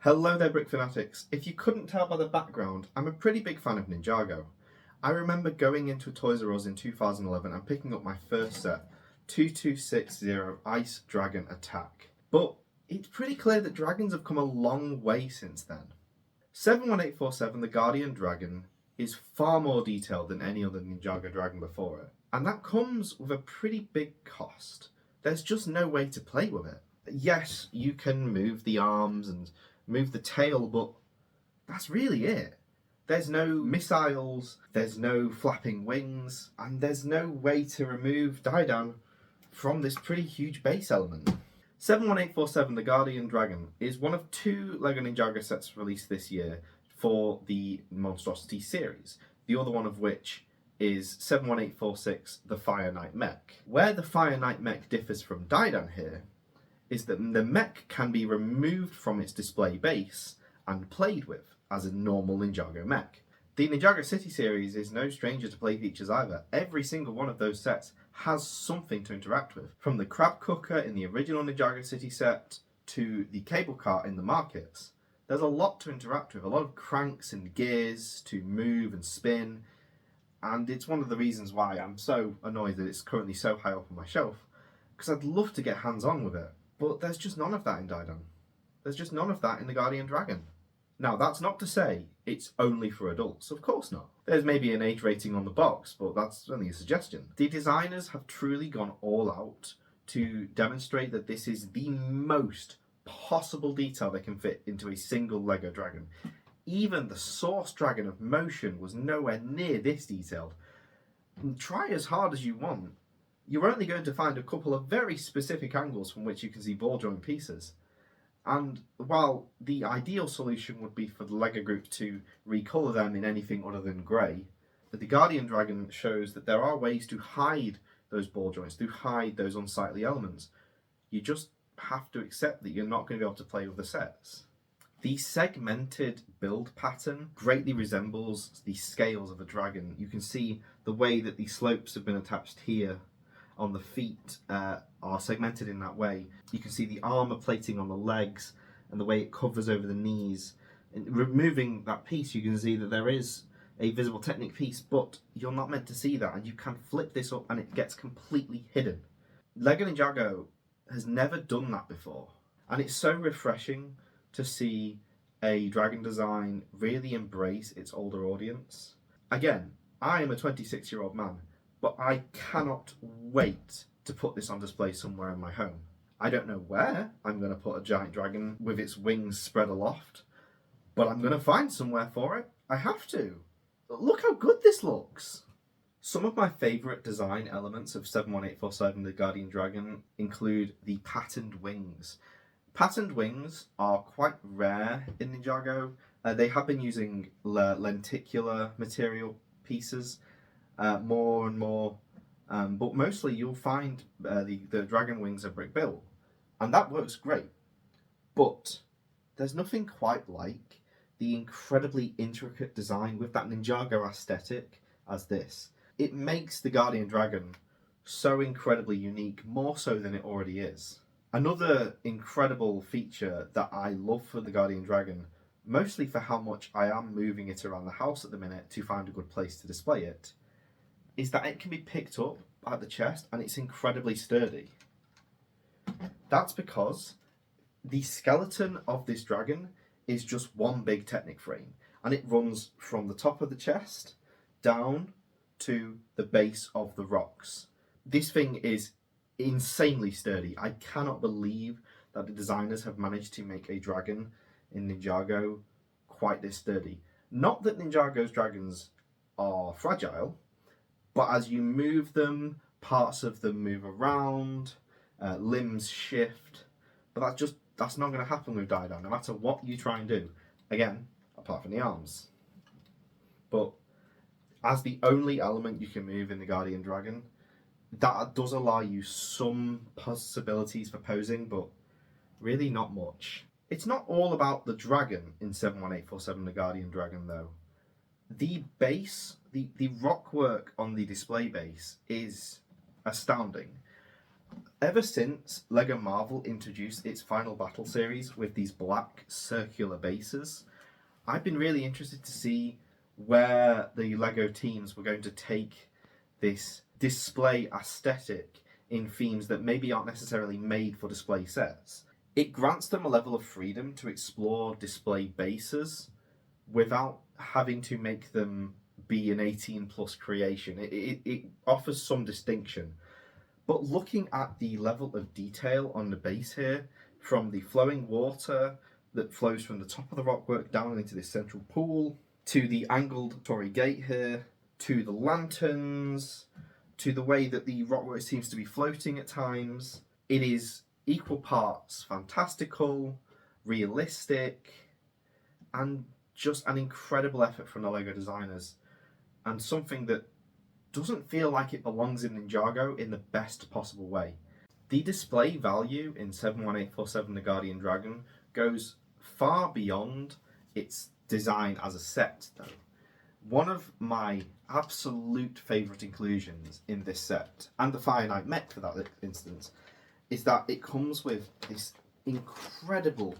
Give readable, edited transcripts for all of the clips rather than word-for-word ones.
Hello there, Brick Fanatics. If you couldn't tell by the background, I'm a pretty big fan of Ninjago. I remember going into a Toys R Us in 2011 and picking up my first set, 2260 Ice Dragon Attack. But it's pretty clear that dragons have come a long way since then. 71847, the Guardian Dragon, is far more detailed than any other Ninjago dragon before it. And that comes with a pretty big cost. There's just no way to play with it. Yes, you can move the arms and move the tail, but that's really it. There's no missiles, there's no flapping wings, and there's no way to remove Daidan from this pretty huge base element. 71847, the Guardian Dragon, is one of two LEGO Ninjago sets released this year for the Monstrosity series, the other one of which is 71846, the Fire Knight Mech. Where the Fire Knight Mech differs from Daidan here is that the mech can be removed from its display base and played with as a normal Ninjago mech. The Ninjago City series is no stranger to play features either. Every single one of those sets has something to interact with. From the crab cooker in the original Ninjago City set to the cable cart in the markets, there's a lot to interact with, a lot of cranks and gears to move and spin, and it's one of the reasons why I'm so annoyed that it's currently so high up on my shelf, because I'd love to get hands-on with it. But there's just none of that in Daidan. There's just none of that in the Guardian Dragon. Now, that's not to say it's only for adults. Of course not. There's maybe an age rating on the box, but that's only a suggestion. The designers have truly gone all out to demonstrate that this is the most possible detail they can fit into a single LEGO dragon. Even the Source Dragon of Motion was nowhere near this detailed. And try as hard as you want, you're only going to find a couple of very specific angles from which you can see ball joint pieces. And while the ideal solution would be for the LEGO group to recolour them in anything other than grey, the Guardian Dragon shows that there are ways to hide those ball joints, to hide those unsightly elements. You just have to accept that you're not going to be able to play with the sets. The segmented build pattern greatly resembles the scales of a dragon. You can see the way that the slopes have been attached here on the feet are segmented in that way. You can see the armour plating on the legs and the way it covers over the knees. And removing that piece, you can see that there is a visible Technic piece, but you're not meant to see that, and you can flip this up and it gets completely hidden. LEGO Ninjago has never done that before, and it's so refreshing to see a dragon design really embrace its older audience. Again, I am a 26-year-old man, but I cannot wait to put this on display somewhere in my home. I don't know where I'm going to put a giant dragon with its wings spread aloft, but I'm going to find somewhere for it. I have to. Look how good this looks. Some of my favourite design elements of 71847 the Guardian Dragon include the patterned wings. Patterned wings are quite rare in Ninjago. They have been using lenticular material pieces more and more, but mostly you'll find the dragon wings are brick built, and that works great. But there's nothing quite like the incredibly intricate design with that Ninjago aesthetic as this. It makes the Guardian Dragon so incredibly unique, more so than it already is. Another incredible feature that I love for the Guardian Dragon, mostly for how much I am moving it around the house at the minute to find a good place to display it, is that it can be picked up at the chest and it's incredibly sturdy. That's because the skeleton of this dragon is just one big Technic frame, and it runs from the top of the chest down to the base of the rocks. This thing is insanely sturdy. I cannot believe that the designers have managed to make a dragon in Ninjago quite this sturdy. Not that Ninjago's dragons are fragile, but as you move them, parts of them move around, limbs shift, but that's not going to happen with Daidan, no matter what you try and do. Again, apart from the arms. But as the only element you can move in the Guardian Dragon, that does allow you some possibilities for posing, but really not much. It's not all about the dragon in 71847 the Guardian Dragon though. The base, the rock work on the display base is astounding. Ever since LEGO Marvel introduced its Final Battle series with these black circular bases, I've been really interested to see where the LEGO teams were going to take this display aesthetic in themes that maybe aren't necessarily made for display sets. It grants them a level of freedom to explore display bases without having to make them be an 18 plus creation. It offers some distinction. But looking at the level of detail on the base here, from the flowing water that flows from the top of the rockwork down into this central pool, to the angled Tory gate here, to the lanterns, to the way that the rockwork seems to be floating at times, it is equal parts fantastical, realistic, and just an incredible effort from the LEGO designers, and something that doesn't feel like it belongs in Ninjago in the best possible way. The display value in 71847 The Guardian Dragon goes far beyond its design as a set, though. One of my absolute favourite inclusions in this set, and the Fire Knight Mech for that instance, is that it comes with this incredible,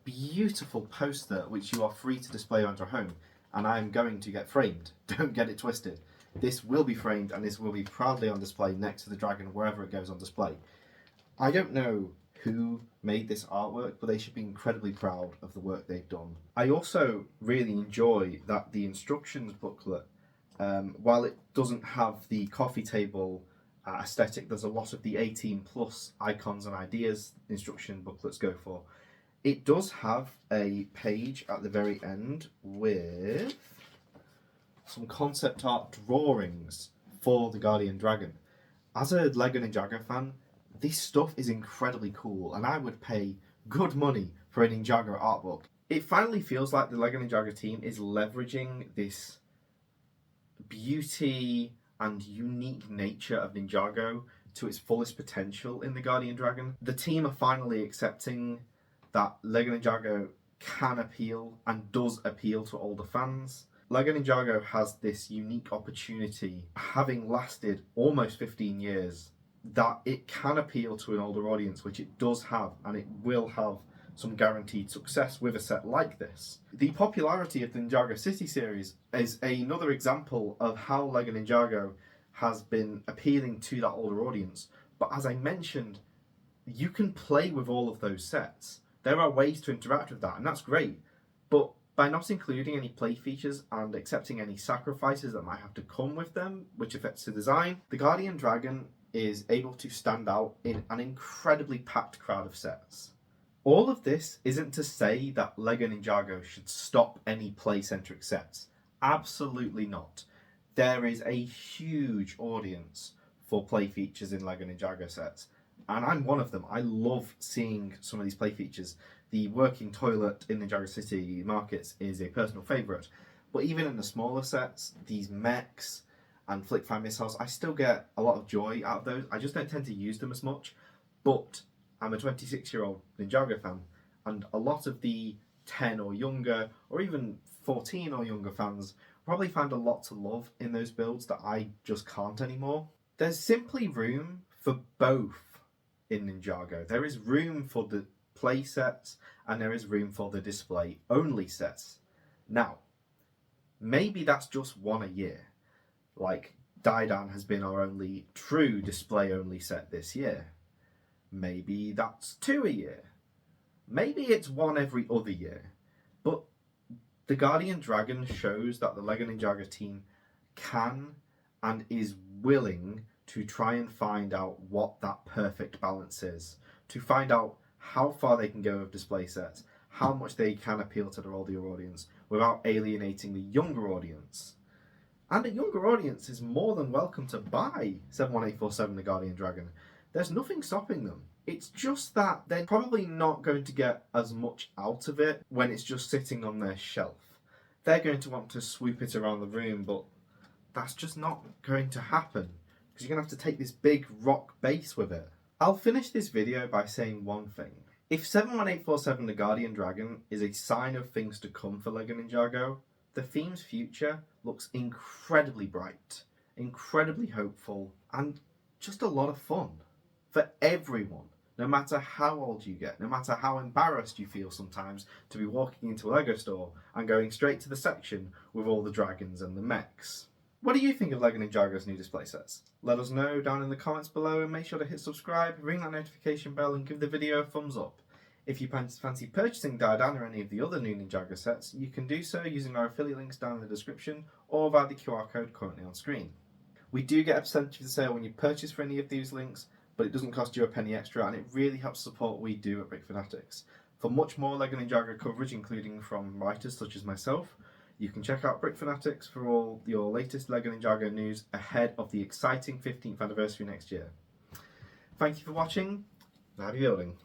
beautiful poster which you are free to display around your home, and I am going to get framed. Don't get it twisted. This will be framed and this will be proudly on display next to the dragon wherever it goes on display. I don't know who made this artwork, but they should be incredibly proud of the work they've done. I also really enjoy that the instructions booklet, while it doesn't have the coffee table aesthetic, there's a lot of the 18 plus icons and ideas instruction booklets go for. It does have a page at the very end with some concept art drawings for the Guardian Dragon. As a LEGO Ninjago fan, this stuff is incredibly cool, and I would pay good money for a Ninjago art book. It finally feels like the LEGO Ninjago team is leveraging this beauty and unique nature of Ninjago to its fullest potential in the Guardian Dragon. The team are finally accepting that LEGO Ninjago can appeal and does appeal to older fans. LEGO Ninjago has this unique opportunity, having lasted almost 15 years, that it can appeal to an older audience, which it does have, and it will have some guaranteed success with a set like this. The popularity of the NINJAGO City series is another example of how LEGO Ninjago has been appealing to that older audience. But as I mentioned, you can play with all of those sets. There are ways to interact with that, and that's great. But by not including any play features and accepting any sacrifices that might have to come with them, which affects the design, the Guardian Dragon is able to stand out in an incredibly packed crowd of sets. All of this isn't to say that LEGO Ninjago should stop any play-centric sets. Absolutely not. There is a huge audience for play features in LEGO Ninjago sets, and I'm one of them. I love seeing some of these play features. The working toilet in Ninjago City markets is a personal favourite, but even in the smaller sets, these mechs and flick-fire missiles, I still get a lot of joy out of those. I just don't tend to use them as much, but I'm a 26-year-old Ninjago fan, and a lot of the 10 or younger, or even 14 or younger fans probably find a lot to love in those builds that I just can't anymore. There's simply room for both in Ninjago. There is room for the play sets, and there is room for the display only sets. Now, maybe that's just one a year. Like, Daidan has been our only true display only set this year. Maybe that's 2 a year. Maybe it's 1 every other year. But the Guardian Dragon shows that the LEGO Ninjago team can and is willing to try and find out what that perfect balance is. To find out how far they can go with display sets, how much they can appeal to their older audience without alienating the younger audience. And a younger audience is more than welcome to buy 71847 The Guardian Dragon. There's nothing stopping them. It's just that they're probably not going to get as much out of it when it's just sitting on their shelf. They're going to want to swoop it around the room, but that's just not going to happen, because you're going to have to take this big rock base with it. I'll finish this video by saying one thing. If 71847 The Guardian Dragon is a sign of things to come for LEGO Ninjago, the theme's future looks incredibly bright, incredibly hopeful, and just a lot of fun. for everyone. No matter how old you get, no matter how embarrassed you feel sometimes to be walking into a Lego store and going straight to the section with all the dragons and the mechs. What do you think of LEGO Ninjago's new display sets? Let us know down in the comments below, and make sure to hit subscribe, ring that notification bell and give the video a thumbs up. If you fancy purchasing Diadan or any of the other new Ninjago sets, you can do so using our affiliate links down in the description or via the QR code currently on screen. We do get a percentage of the sale when you purchase for any of these links, but it doesn't cost you a penny extra, and it really helps support what we do at Brick Fanatics. For much more LEGO Ninjago coverage, including from writers such as myself, you can check out Brick Fanatics for all your latest LEGO Ninjago news ahead of the exciting 15th anniversary next year. Thank you for watching, and happy building.